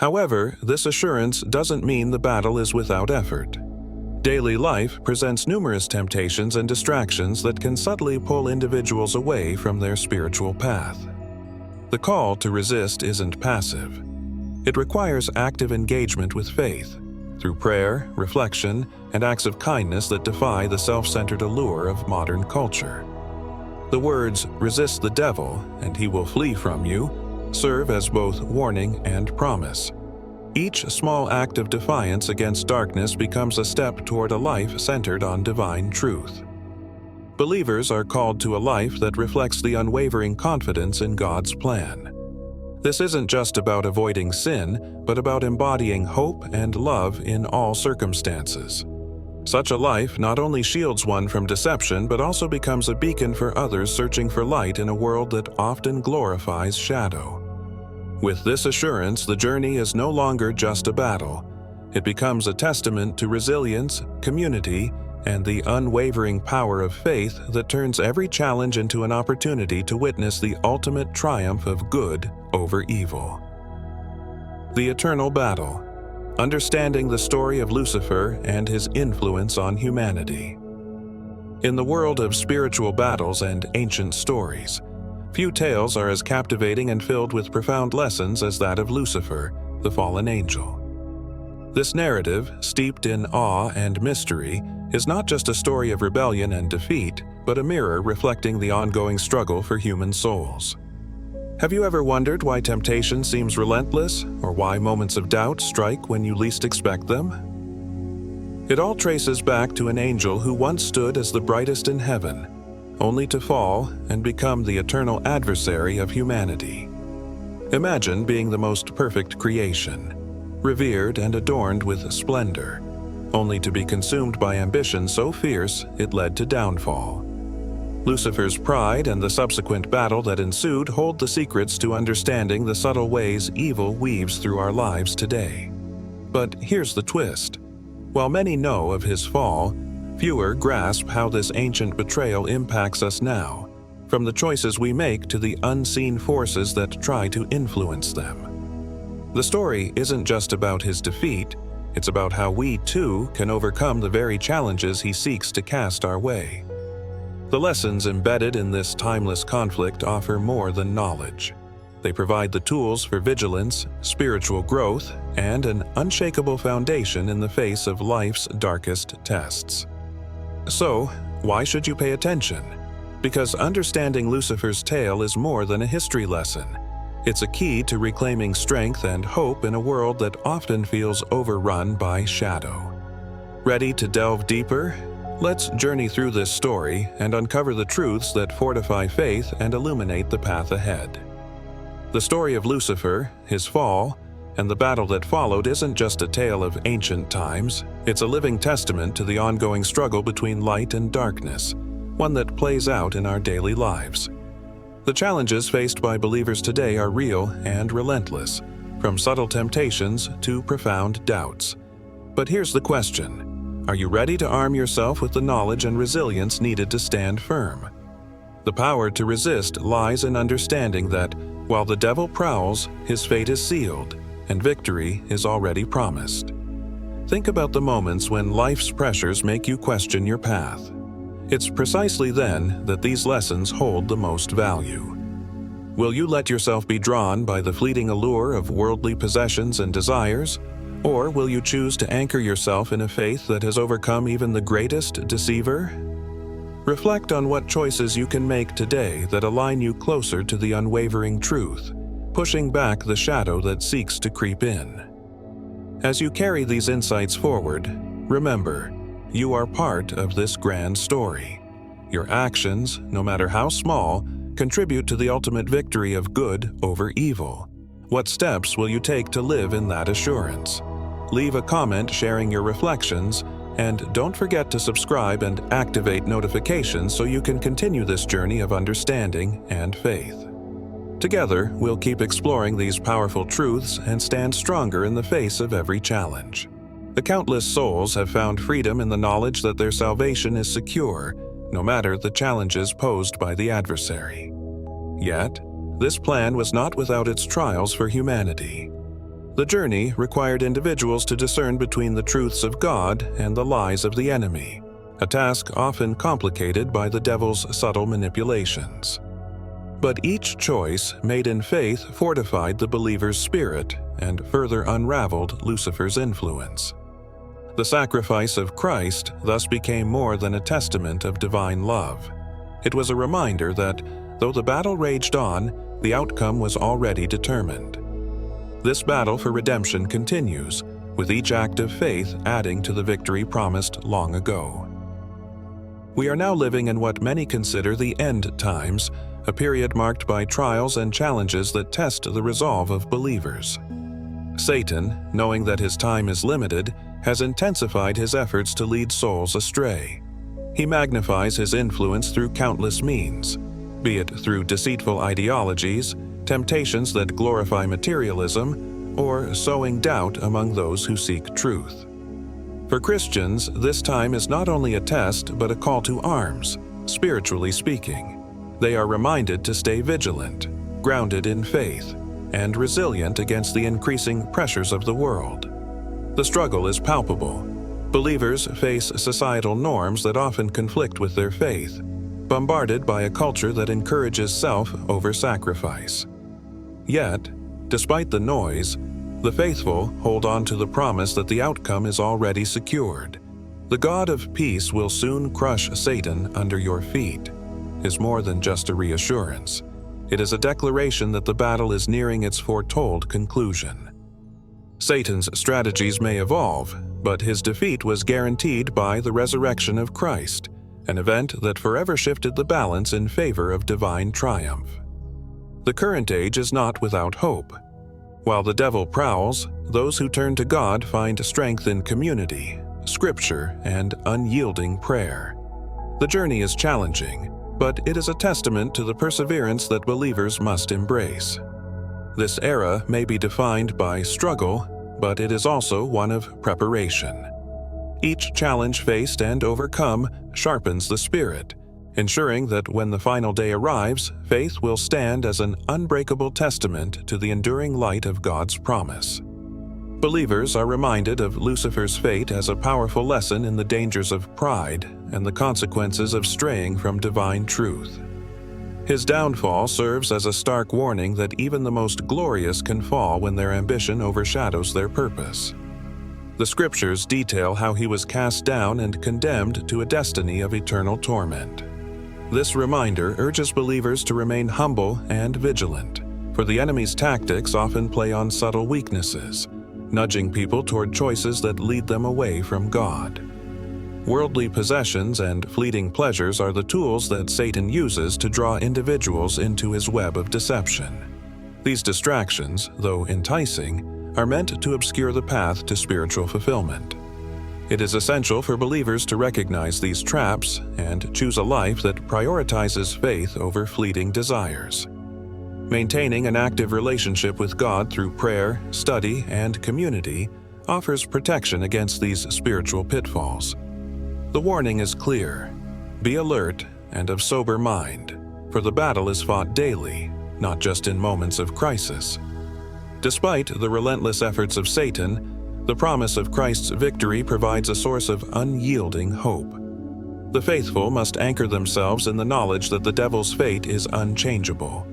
However, this assurance doesn't mean the battle is without effort. Daily life presents numerous temptations and distractions that can subtly pull individuals away from their spiritual path. The call to resist isn't passive. It requires active engagement with faith, through prayer, reflection, and acts of kindness that defy the self-centered allure of modern culture. The words, "Resist the devil, and he will flee from you," serve as both warning and promise. Each small act of defiance against darkness becomes a step toward a life centered on divine truth. Believers are called to a life that reflects the unwavering confidence in God's plan. This isn't just about avoiding sin, but about embodying hope and love in all circumstances. Such a life not only shields one from deception, but also becomes a beacon for others searching for light in a world that often glorifies shadow. With this assurance, the journey is no longer just a battle. It becomes a testament to resilience, community, and the unwavering power of faith that turns every challenge into an opportunity to witness the ultimate triumph of good over evil. The Eternal Battle. Understanding the story of Lucifer and his influence on humanity. In the world of spiritual battles and ancient stories, few tales are as captivating and filled with profound lessons as that of Lucifer, the fallen angel. This narrative, steeped in awe and mystery, is not just a story of rebellion and defeat, but a mirror reflecting the ongoing struggle for human souls. Have you ever wondered why temptation seems relentless, or why moments of doubt strike when you least expect them? It all traces back to an angel who once stood as the brightest in heaven, only to fall and become the eternal adversary of humanity. Imagine being the most perfect creation, revered and adorned with splendor, only to be consumed by ambition so fierce it led to downfall. Lucifer's pride and the subsequent battle that ensued hold the secrets to understanding the subtle ways evil weaves through our lives today. But here's the twist. While many know of his fall, fewer grasp how this ancient betrayal impacts us now, from the choices we make to the unseen forces that try to influence them. The story isn't just about his defeat, it's about how we too can overcome the very challenges he seeks to cast our way. The lessons embedded in this timeless conflict offer more than knowledge. They provide the tools for vigilance, spiritual growth, and an unshakable foundation in the face of life's darkest tests. So, why should you pay attention? Because understanding Lucifer's tale is more than a history lesson. It's a key to reclaiming strength and hope in a world that often feels overrun by shadow. Ready to delve deeper? Let's journey through this story and uncover the truths that fortify faith and illuminate the path ahead. The story of Lucifer, his fall, and the battle that followed isn't just a tale of ancient times, it's a living testament to the ongoing struggle between light and darkness, one that plays out in our daily lives. The challenges faced by believers today are real and relentless, from subtle temptations to profound doubts. But here's the question: are you ready to arm yourself with the knowledge and resilience needed to stand firm? The power to resist lies in understanding that, while the devil prowls, his fate is sealed, and victory is already promised. Think about the moments when life's pressures make you question your path. It's precisely then that these lessons hold the most value. Will you let yourself be drawn by the fleeting allure of worldly possessions and desires, or will you choose to anchor yourself in a faith that has overcome even the greatest deceiver? Reflect on what choices you can make today that align you closer to the unwavering truth, pushing back the shadow that seeks to creep in. As you carry these insights forward, remember, you are part of this grand story. Your actions, no matter how small, contribute to the ultimate victory of good over evil. What steps will you take to live in that assurance? Leave a comment sharing your reflections, and don't forget to subscribe and activate notifications so you can continue this journey of understanding and faith. Together, we'll keep exploring these powerful truths and stand stronger in the face of every challenge. The countless souls have found freedom in the knowledge that their salvation is secure, no matter the challenges posed by the adversary. Yet, this plan was not without its trials for humanity. The journey required individuals to discern between the truths of God and the lies of the enemy, a task often complicated by the devil's subtle manipulations. But each choice made in faith fortified the believer's spirit and further unraveled Lucifer's influence. The sacrifice of Christ thus became more than a testament of divine love. It was a reminder that, though the battle raged on, the outcome was already determined. This battle for redemption continues, with each act of faith adding to the victory promised long ago. We are now living in what many consider the end times, a period marked by trials and challenges that test the resolve of believers. Satan, knowing that his time is limited, has intensified his efforts to lead souls astray. He magnifies his influence through countless means, be it through deceitful ideologies, temptations that glorify materialism, or sowing doubt among those who seek truth. For Christians, this time is not only a test but a call to arms, spiritually speaking. They are reminded to stay vigilant, grounded in faith, and resilient against the increasing pressures of the world. The struggle is palpable. Believers face societal norms that often conflict with their faith, bombarded by a culture that encourages self over sacrifice. Yet, despite the noise, the faithful hold on to the promise that the outcome is already secured. The God of peace will soon crush Satan under your feet is more than just a reassurance. It is a declaration that the battle is nearing its foretold conclusion. Satan's strategies may evolve, but his defeat was guaranteed by the resurrection of Christ, an event that forever shifted the balance in favor of divine triumph. The current age is not without hope. While the devil prowls, those who turn to God find strength in community, scripture, and unyielding prayer. The journey is challenging, but it is a testament to the perseverance that believers must embrace. This era may be defined by struggle, but it is also one of preparation. Each challenge faced and overcome sharpens the spirit, ensuring that when the final day arrives, faith will stand as an unbreakable testament to the enduring light of God's promise. Believers are reminded of Lucifer's fate as a powerful lesson in the dangers of pride and the consequences of straying from divine truth. His downfall serves as a stark warning that even the most glorious can fall when their ambition overshadows their purpose. The scriptures detail how he was cast down and condemned to a destiny of eternal torment. This reminder urges believers to remain humble and vigilant, for the enemy's tactics often play on subtle weaknesses, nudging people toward choices that lead them away from God. Worldly possessions and fleeting pleasures are the tools that Satan uses to draw individuals into his web of deception. These distractions, though enticing, are meant to obscure the path to spiritual fulfillment. It is essential for believers to recognize these traps and choose a life that prioritizes faith over fleeting desires. Maintaining an active relationship with God through prayer, study, and community offers protection against these spiritual pitfalls. The warning is clear: be alert and of sober mind, for the battle is fought daily, not just in moments of crisis. Despite the relentless efforts of Satan, the promise of Christ's victory provides a source of unyielding hope. The faithful must anchor themselves in the knowledge that the devil's fate is unchangeable.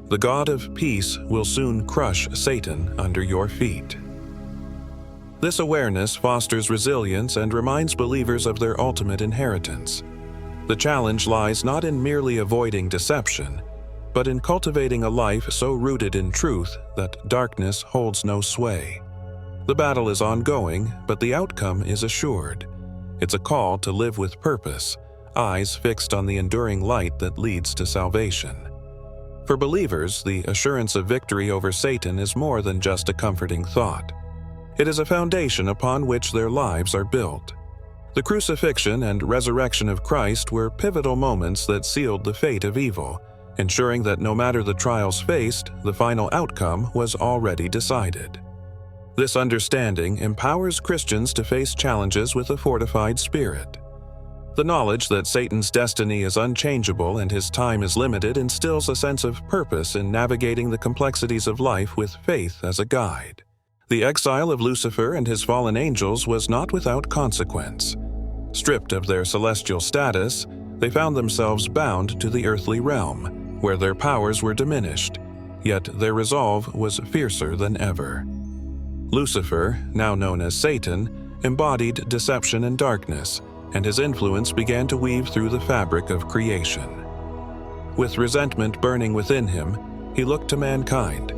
The God of peace will soon crush Satan under your feet. This awareness fosters resilience and reminds believers of their ultimate inheritance. The challenge lies not in merely avoiding deception, but in cultivating a life so rooted in truth that darkness holds no sway. The battle is ongoing, but the outcome is assured. It's a call to live with purpose, eyes fixed on the enduring light that leads to salvation. For believers, the assurance of victory over Satan is more than just a comforting thought. It is a foundation upon which their lives are built. The crucifixion and resurrection of Christ were pivotal moments that sealed the fate of evil, ensuring that no matter the trials faced, the final outcome was already decided. This understanding empowers Christians to face challenges with a fortified spirit. The knowledge that Satan's destiny is unchangeable and his time is limited instills a sense of purpose in navigating the complexities of life with faith as a guide. The exile of Lucifer and his fallen angels was not without consequence. Stripped of their celestial status, they found themselves bound to the earthly realm, where their powers were diminished, yet their resolve was fiercer than ever. Lucifer, now known as Satan, embodied deception and darkness, and his influence began to weave through the fabric of creation. With resentment burning within him, he looked to mankind,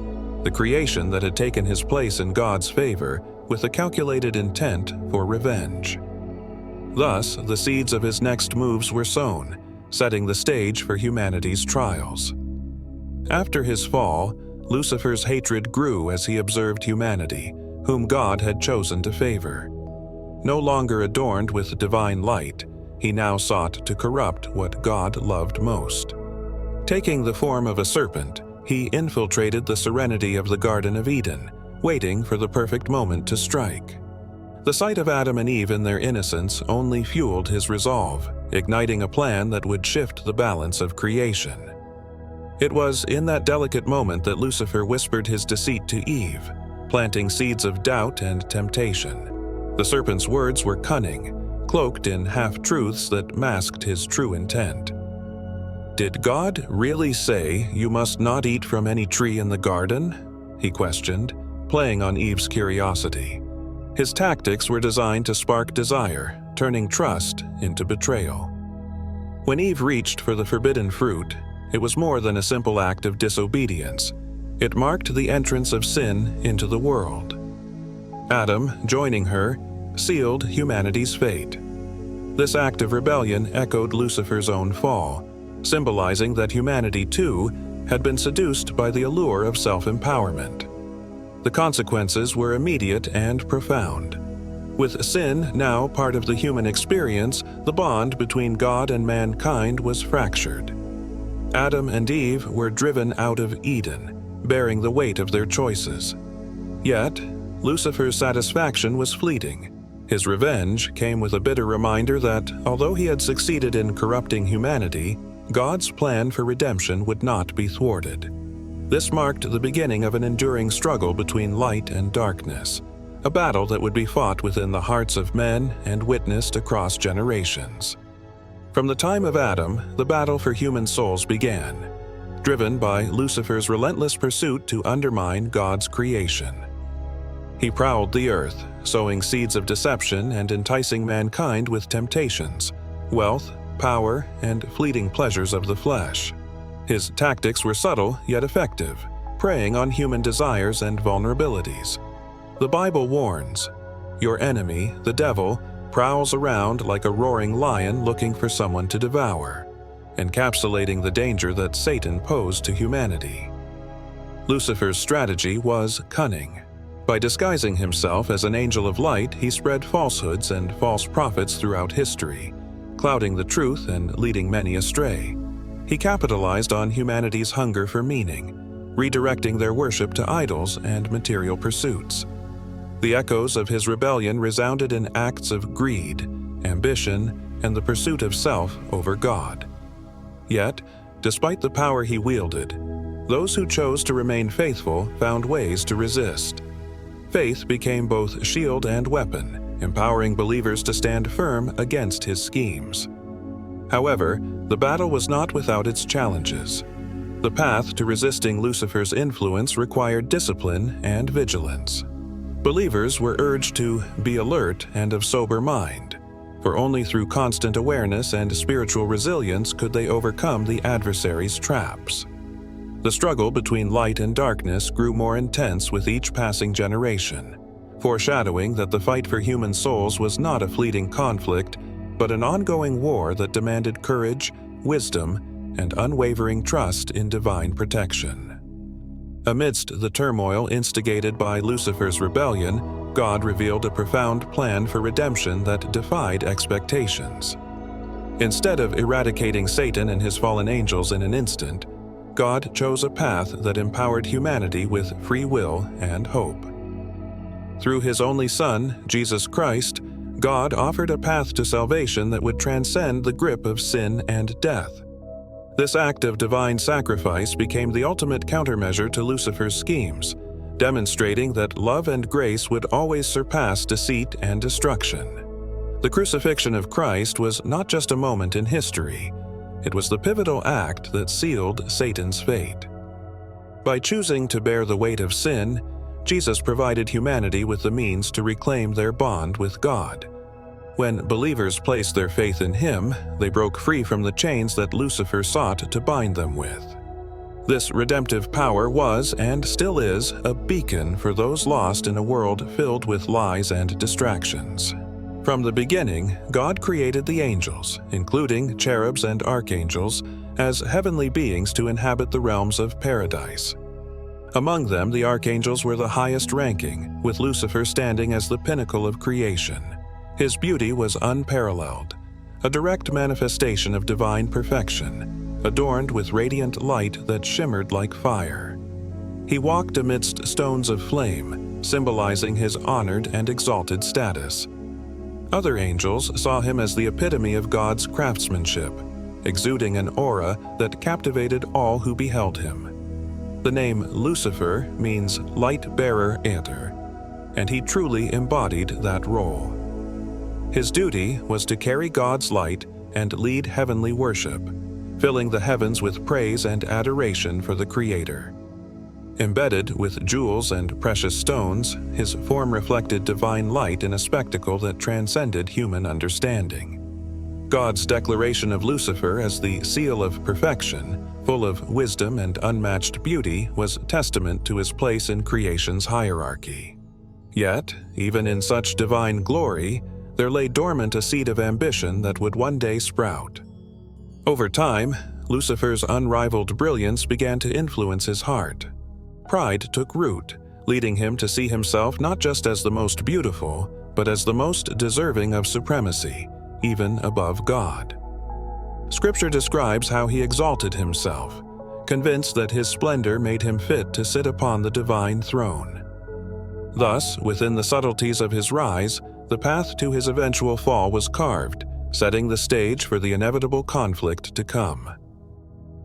the creation that had taken his place in God's favor, with a calculated intent for revenge. Thus, the seeds of his next moves were sown, setting the stage for humanity's trials. After his fall, Lucifer's hatred grew as he observed humanity, whom God had chosen to favor. No longer adorned with divine light, he now sought to corrupt what God loved most. Taking the form of a serpent, he infiltrated the serenity of the Garden of Eden, waiting for the perfect moment to strike. The sight of Adam and Eve in their innocence only fueled his resolve, igniting a plan that would shift the balance of creation. It was in that delicate moment that Lucifer whispered his deceit to Eve, planting seeds of doubt and temptation. The serpent's words were cunning, cloaked in half-truths that masked his true intent. "Did God really say you must not eat from any tree in the garden?" he questioned, playing on Eve's curiosity. His tactics were designed to spark desire, turning trust into betrayal. When Eve reached for the forbidden fruit, it was more than a simple act of disobedience. It marked the entrance of sin into the world. Adam, joining her, sealed humanity's fate. This act of rebellion echoed Lucifer's own fall, symbolizing that humanity, too, had been seduced by the allure of self-empowerment. The consequences were immediate and profound. With sin now part of the human experience, the bond between God and mankind was fractured. Adam and Eve were driven out of Eden, bearing the weight of their choices. Yet, Lucifer's satisfaction was fleeting. His revenge came with a bitter reminder that, although he had succeeded in corrupting humanity, God's plan for redemption would not be thwarted. This marked the beginning of an enduring struggle between light and darkness, a battle that would be fought within the hearts of men and witnessed across generations. From the time of Adam, the battle for human souls began, driven by Lucifer's relentless pursuit to undermine God's creation. He prowled the earth, sowing seeds of deception and enticing mankind with temptations, wealth, power, and fleeting pleasures of the flesh. His tactics were subtle yet effective, preying on human desires and vulnerabilities. The Bible warns, "Your enemy, the devil, prowls around like a roaring lion looking for someone to devour," encapsulating the danger that Satan posed to humanity. Lucifer's strategy was cunning. By disguising himself as an angel of light, he spread falsehoods and false prophets throughout history, clouding the truth and leading many astray. He capitalized on humanity's hunger for meaning, redirecting their worship to idols and material pursuits. The echoes of his rebellion resounded in acts of greed, ambition, and the pursuit of self over God. Yet, despite the power he wielded, those who chose to remain faithful found ways to resist. Faith became both shield and weapon, empowering believers to stand firm against his schemes. However, the battle was not without its challenges. The path to resisting Lucifer's influence required discipline and vigilance. Believers were urged to be alert and of sober mind, for only through constant awareness and spiritual resilience could they overcome the adversary's traps. The struggle between light and darkness grew more intense with each passing generation, foreshadowing that the fight for human souls was not a fleeting conflict, but an ongoing war that demanded courage, wisdom, and unwavering trust in divine protection. Amidst the turmoil instigated by Lucifer's rebellion, God revealed a profound plan for redemption that defied expectations. Instead of eradicating Satan and his fallen angels in an instant, God chose a path that empowered humanity with free will and hope. Through his only Son, Jesus Christ, God offered a path to salvation that would transcend the grip of sin and death. This act of divine sacrifice became the ultimate countermeasure to Lucifer's schemes, demonstrating that love and grace would always surpass deceit and destruction. The crucifixion of Christ was not just a moment in history, it was the pivotal act that sealed Satan's fate. By choosing to bear the weight of sin, Jesus provided humanity with the means to reclaim their bond with God. When believers placed their faith in Him, they broke free from the chains that Lucifer sought to bind them with. This redemptive power was, and still is, a beacon for those lost in a world filled with lies and distractions. From the beginning, God created the angels, including cherubs and archangels, as heavenly beings to inhabit the realms of paradise. Among them, the archangels were the highest ranking, with Lucifer standing as the pinnacle of creation. His beauty was unparalleled, a direct manifestation of divine perfection, adorned with radiant light that shimmered like fire. He walked amidst stones of flame, symbolizing his honored and exalted status. Other angels saw him as the epitome of God's craftsmanship, exuding an aura that captivated all who beheld him. The name Lucifer means light-bearer Aether, and he truly embodied that role. His duty was to carry God's light and lead heavenly worship, filling the heavens with praise and adoration for the Creator. Embedded with jewels and precious stones, his form reflected divine light in a spectacle that transcended human understanding. God's declaration of Lucifer as the seal of perfection, full of wisdom and unmatched beauty, was testament to his place in creation's hierarchy. Yet, even in such divine glory, there lay dormant a seed of ambition that would one day sprout. Over time, Lucifer's unrivaled brilliance began to influence his heart. Pride took root, leading him to see himself not just as the most beautiful, but as the most deserving of supremacy, even above God. Scripture describes how he exalted himself, convinced that his splendor made him fit to sit upon the divine throne. Thus, within the subtleties of his rise, the path to his eventual fall was carved, setting the stage for the inevitable conflict to come.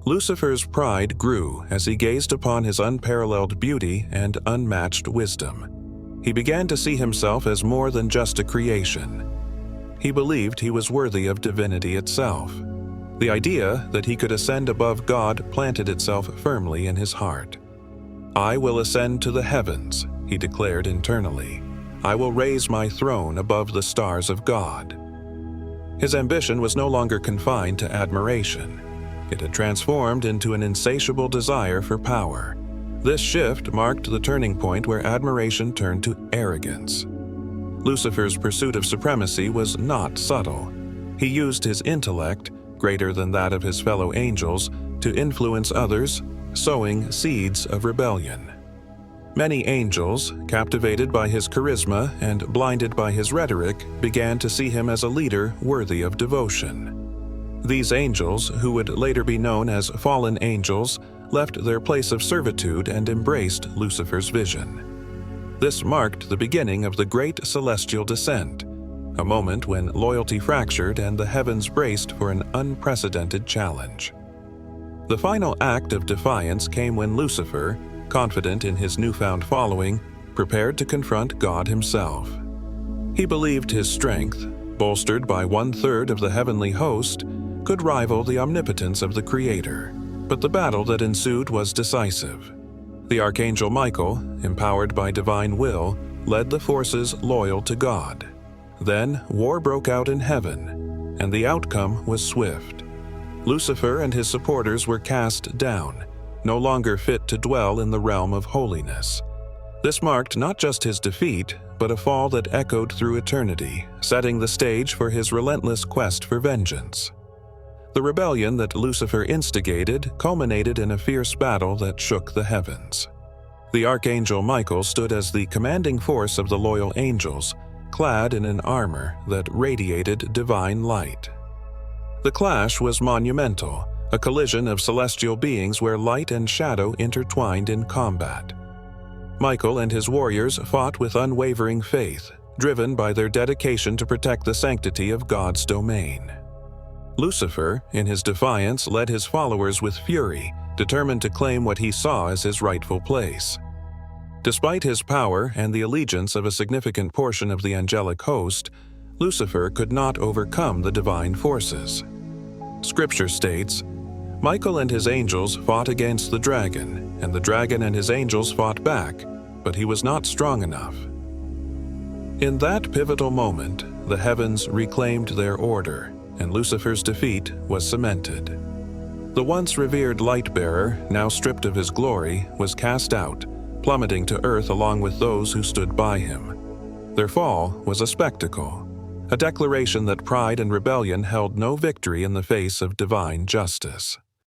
Lucifer's pride grew as he gazed upon his unparalleled beauty and unmatched wisdom. He began to see himself as more than just a creation. He believed he was worthy of divinity itself. The idea that he could ascend above God planted itself firmly in his heart. "I will ascend to the heavens," he declared internally. "I will raise my throne above the stars of God." His ambition was no longer confined to admiration. It had transformed into an insatiable desire for power. This shift marked the turning point where admiration turned to arrogance. Lucifer's pursuit of supremacy was not subtle. He used his intellect, greater than that of his fellow angels, to influence others, sowing seeds of rebellion. Many angels, captivated by his charisma and blinded by his rhetoric, began to see him as a leader worthy of devotion. These angels, who would later be known as fallen angels, left their place of servitude and embraced Lucifer's vision. This marked the beginning of the great celestial descent, a moment when loyalty fractured and the heavens braced for an unprecedented challenge. The final act of defiance came when Lucifer, confident in his newfound following, prepared to confront God himself. He believed his strength, bolstered by 1/3 of the heavenly host, could rival the omnipotence of the Creator, but the battle that ensued was decisive. The Archangel Michael, empowered by divine will, led the forces loyal to God. Then war broke out in heaven, and the outcome was swift. Lucifer and his supporters were cast down, no longer fit to dwell in the realm of holiness. This marked not just his defeat, but a fall that echoed through eternity, setting the stage for his relentless quest for vengeance. The rebellion that Lucifer instigated culminated in a fierce battle that shook the heavens. The Archangel Michael stood as the commanding force of the loyal angels, clad in an armor that radiated divine light. The clash was monumental, a collision of celestial beings where light and shadow intertwined in combat. Michael and his warriors fought with unwavering faith, driven by their dedication to protect the sanctity of God's domain. Lucifer, in his defiance, led his followers with fury, determined to claim what he saw as his rightful place. Despite his power and the allegiance of a significant portion of the angelic host, Lucifer could not overcome the divine forces. Scripture states, "Michael and his angels fought against the dragon, and the dragon and his angels fought back, but he was not strong enough." In that pivotal moment, the heavens reclaimed their order, and Lucifer's defeat was cemented. The once revered light-bearer, now stripped of his glory, was cast out, plummeting to earth along with those who stood by him. Their fall was a spectacle, a declaration that pride and rebellion held no victory in the face of divine justice.